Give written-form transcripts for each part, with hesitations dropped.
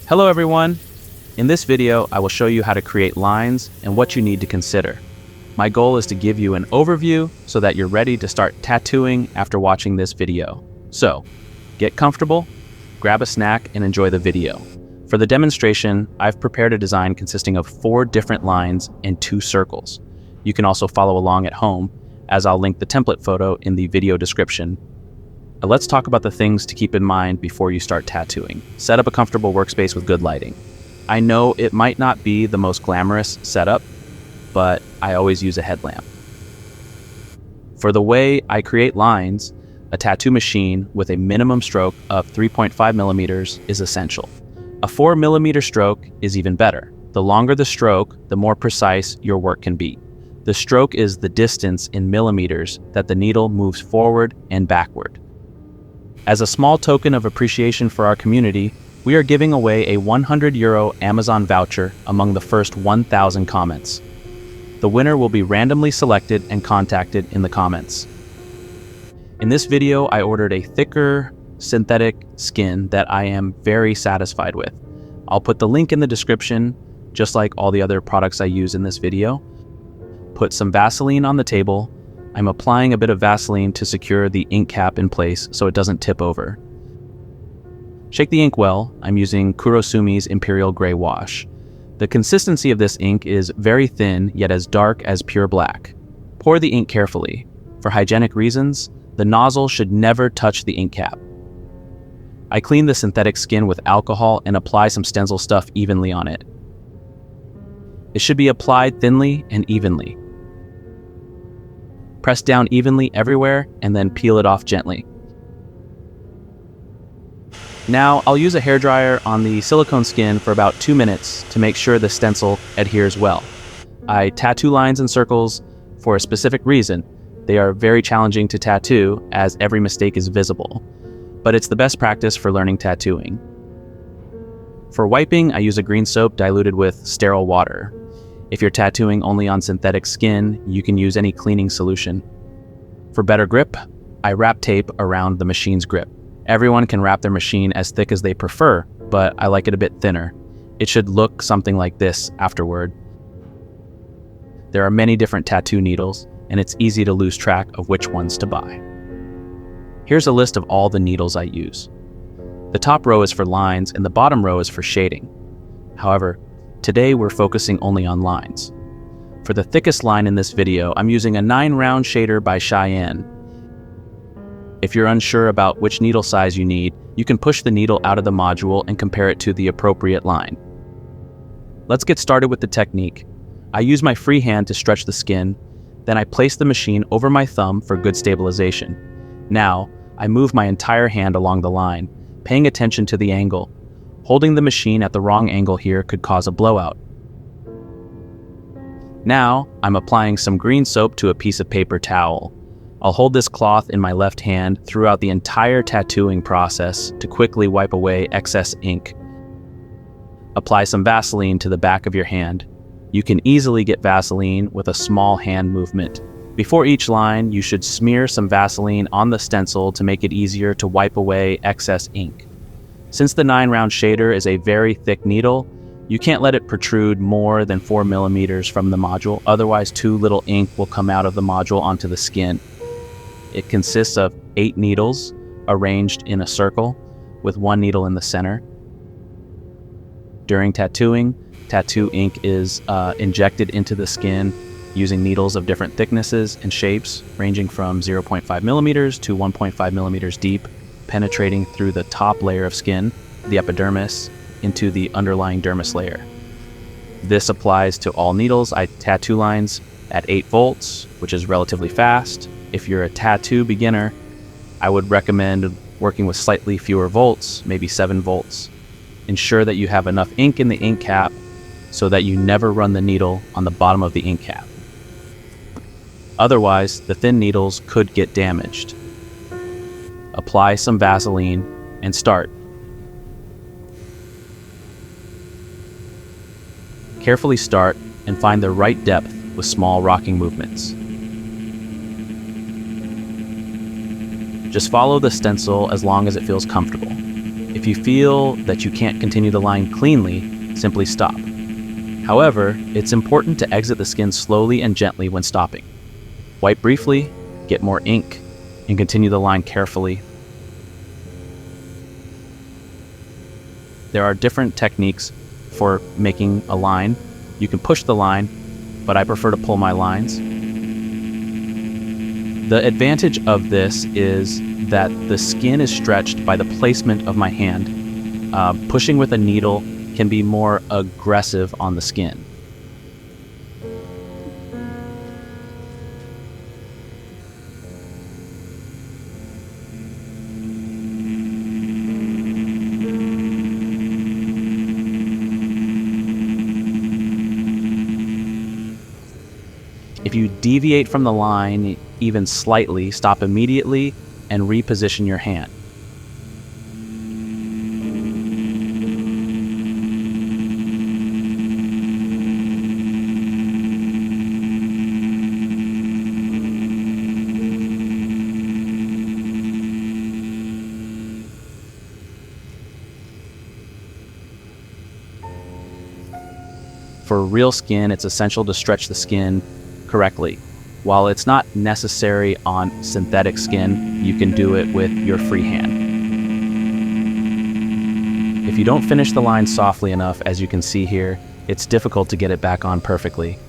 Hello everyone! In this video, I will show you how to create lines and what you need to consider. My goal is to give you an overview so that you're ready to start tattooing after watching this video. So, get comfortable, grab a snack, and enjoy the video. For the demonstration, I've prepared a design consisting of 4 different lines and 2 circles. You can also follow along at home, as I'll link the template photo in the video description. Let's talk about the things to keep in mind before you start tattooing. Set up a comfortable workspace with good lighting. I know it might not be the most glamorous setup, but I always use a headlamp. For the way I create lines, a tattoo machine with a minimum stroke of 3.5 millimeters is essential. A 4 millimeter stroke is even better. The longer the stroke, the more precise your work can be. The stroke is the distance in millimeters that the needle moves forward and backward. As a small token of appreciation for our community, we are giving away a €100 Amazon voucher among the first 1,000 comments. The winner will be randomly selected and contacted in the comments. In this video, I ordered a thicker synthetic skin that I am very satisfied with. I'll put the link in the description, just like all the other products I use in this video. Put some Vaseline on the table. I'm applying a bit of Vaseline to secure the ink cap in place so it doesn't tip over. Shake the ink well. I'm using Kurosumi's Imperial Greywash. The consistency of this ink is very thin, yet as dark as pure black. Pour the ink carefully. For hygienic reasons, the nozzle should never touch the ink cap. I clean the synthetic skin with alcohol and apply some stencil stuff evenly on it. It should be applied thinly and evenly. Press down evenly everywhere and then peel it off gently. Now, I'll use a hairdryer on the silicone skin for about 2 minutes to make sure the stencil adheres well. I tattoo lines and circles for a specific reason. They are very challenging to tattoo as every mistake is visible, but it's the best practice for learning tattooing. For wiping, I use a green soap diluted with sterile water. If you're tattooing only on synthetic skin, you can use any cleaning solution. For better grip, I wrap tape around the machine's grip. Everyone can wrap their machine as thick as they prefer, but I like it a bit thinner. It should look something like this afterward. There are many different tattoo needles, and it's easy to lose track of which ones to buy. Here's a list of all the needles I use. The top row is for lines, and the bottom row is for shading. However, today we're focusing only on lines. For the thickest line in this video, I'm using a 9-round shader by Cheyenne. If you're unsure about which needle size you need, you can push the needle out of the module and compare it to the appropriate line. Let's get started with the technique. I use my free hand to stretch the skin, then I place the machine over my thumb for good stabilization. Now, I move my entire hand along the line, paying attention to the angle. Holding the machine at the wrong angle here could cause a blowout. Now, I'm applying some green soap to a piece of paper towel. I'll hold this cloth in my left hand throughout the entire tattooing process to quickly wipe away excess ink. Apply some Vaseline to the back of your hand. You can easily get Vaseline with a small hand movement. Before each line, you should smear some Vaseline on the stencil to make it easier to wipe away excess ink. Since the 9-round shader is a very thick needle, you can't let it protrude more than 4 millimeters from the module, otherwise too little ink will come out of the module onto the skin. It consists of 8 needles arranged in a circle with 1 needle in the center. During tattooing, tattoo ink is injected into the skin using needles of different thicknesses and shapes, ranging from 0.5 millimeters to 1.5 millimeters deep, penetrating through the top layer of skin, the epidermis, into the underlying dermis layer. This applies to all needles. I tattoo lines at 8 volts, which is relatively fast. If you're a tattoo beginner, I would recommend working with slightly fewer volts, maybe 7 volts. Ensure that you have enough ink in the ink cap so that you never run the needle on the bottom of the ink cap. Otherwise, the thin needles could get damaged. Apply some Vaseline and start. Carefully start and find the right depth with small rocking movements. Just follow the stencil as long as it feels comfortable. If you feel that you can't continue the line cleanly, simply stop. However, it's important to exit the skin slowly and gently when stopping. Wipe briefly, get more ink, and continue the line carefully. There are different techniques for making a line. You can push the line, but I prefer to pull my lines. The advantage of this is that the skin is stretched by the placement of my hand. Pushing with a needle can be more aggressive on the skin. If you deviate from the line even slightly, stop immediately and reposition your hand. For real skin, it's essential to stretch the skin correctly. While it's not necessary on synthetic skin, you can do it with your free hand. If you don't finish the line softly enough, as you can see here, it's difficult to get it back on perfectly.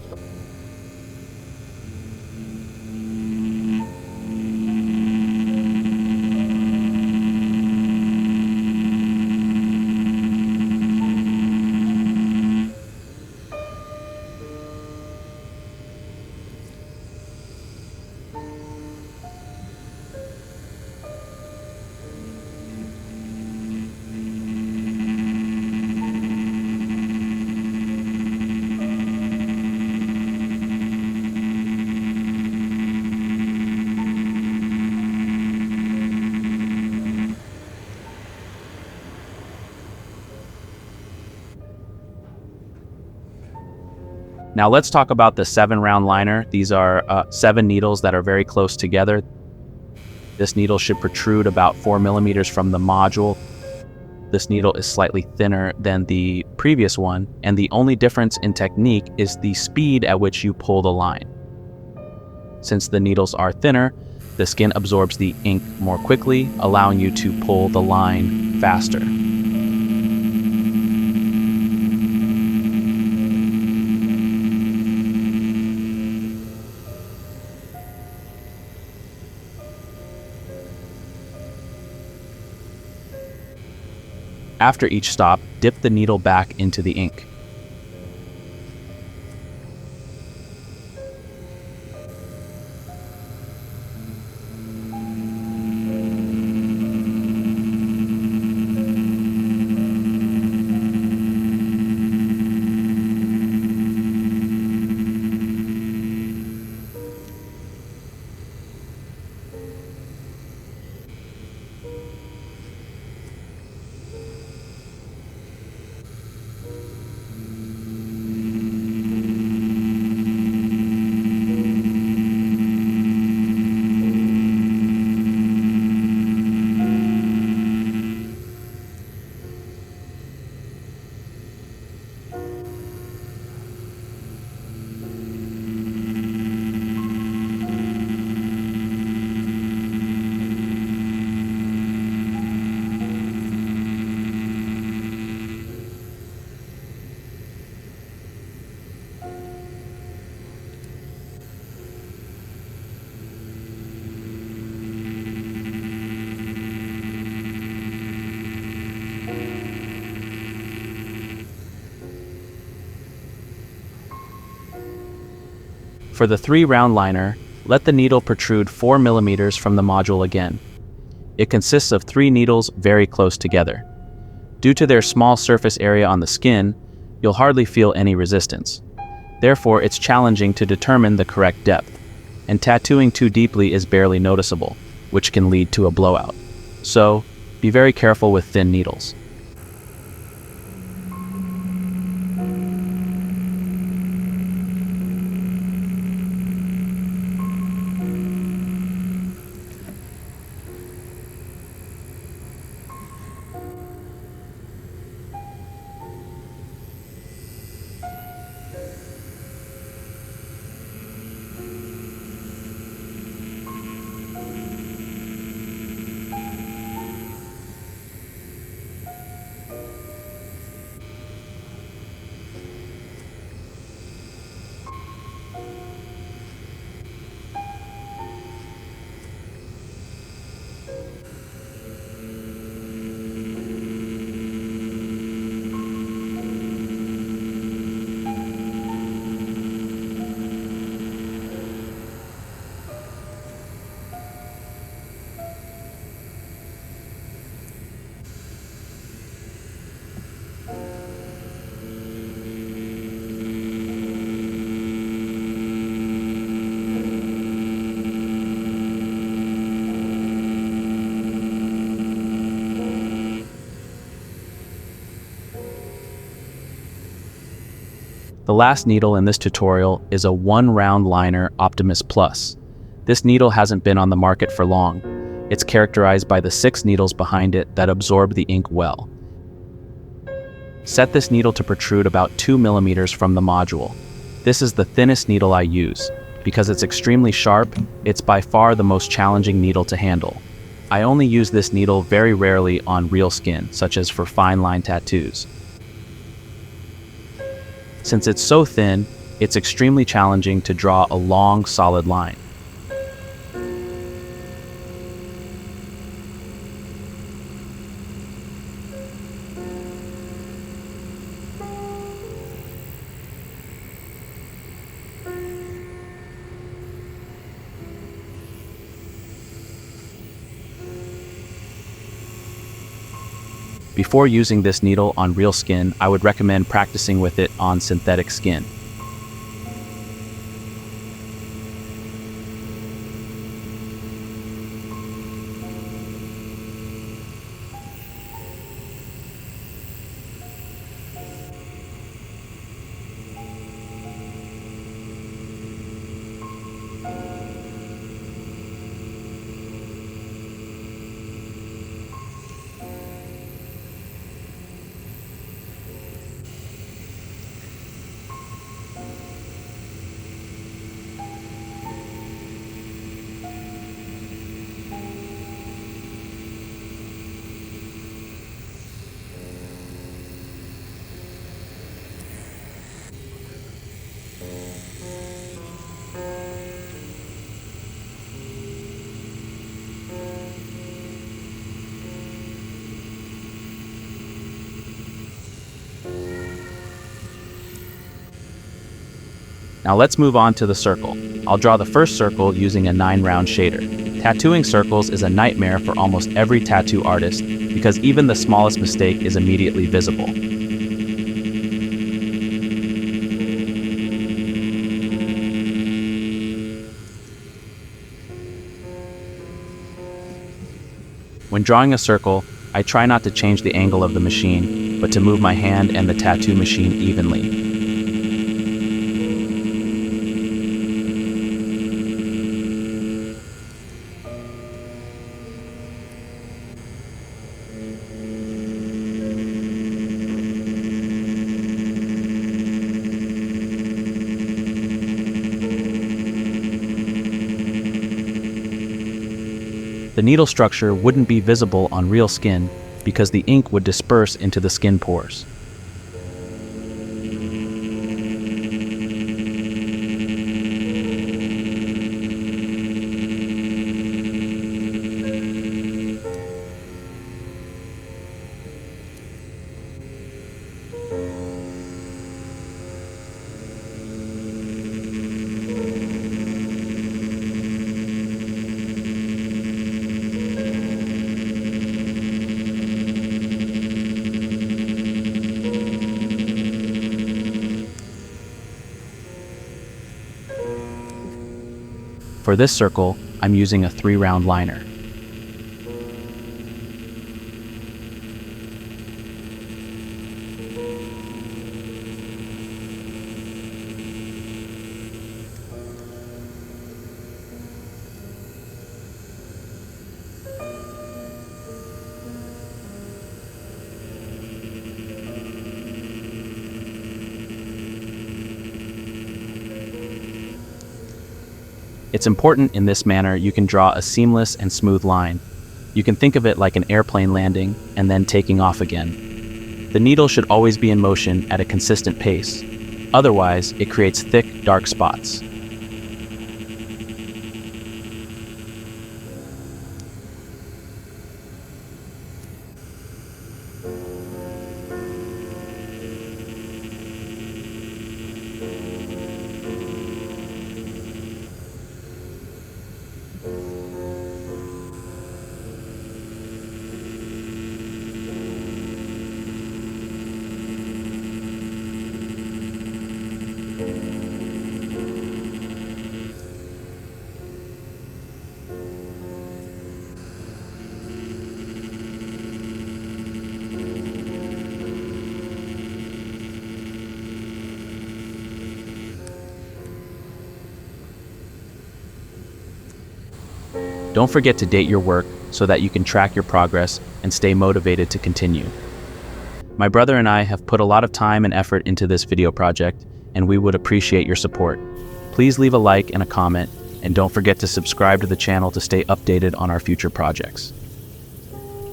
Now let's talk about the 7-round liner. These are 7 needles that are very close together. This needle should protrude about 4 millimeters from the module. This needle is slightly thinner than the previous one, and the only difference in technique is the speed at which you pull the line. Since the needles are thinner, the skin absorbs the ink more quickly, allowing you to pull the line faster. After each stop, dip the needle back into the ink. For the 3-round liner, let the needle protrude 4 millimeters from the module again. It consists of 3 needles very close together. Due to their small surface area on the skin, you'll hardly feel any resistance. Therefore, it's challenging to determine the correct depth, and tattooing too deeply is barely noticeable, which can lead to a blowout. So, be very careful with thin needles. The last needle in this tutorial is a 1-round liner Optimus Plus. This needle hasn't been on the market for long. It's characterized by the 6 needles behind it that absorb the ink well. Set this needle to protrude about 2 millimeters from the module. This is the thinnest needle I use. Because it's extremely sharp, it's by far the most challenging needle to handle. I only use this needle very rarely on real skin, such as for fine line tattoos. Since it's so thin, it's extremely challenging to draw a long, solid line. Before using this needle on real skin, I would recommend practicing with it on synthetic skin. Now let's move on to the circle. I'll draw the first circle using a 9-round shader. Tattooing circles is a nightmare for almost every tattoo artist because even the smallest mistake is immediately visible. When drawing a circle, I try not to change the angle of the machine, but to move my hand and the tattoo machine evenly. The needle structure wouldn't be visible on real skin because the ink would disperse into the skin pores. For this circle, I'm using a 3-round liner. It's important in this manner you can draw a seamless and smooth line. You can think of it like an airplane landing and then taking off again. The needle should always be in motion at a consistent pace. Otherwise, it creates thick, dark spots. Don't forget to date your work so that you can track your progress and stay motivated to continue. My brother and I have put a lot of time and effort into this video project, and we would appreciate your support. Please leave a like and a comment, and don't forget to subscribe to the channel to stay updated on our future projects.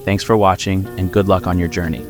Thanks for watching, and good luck on your journey.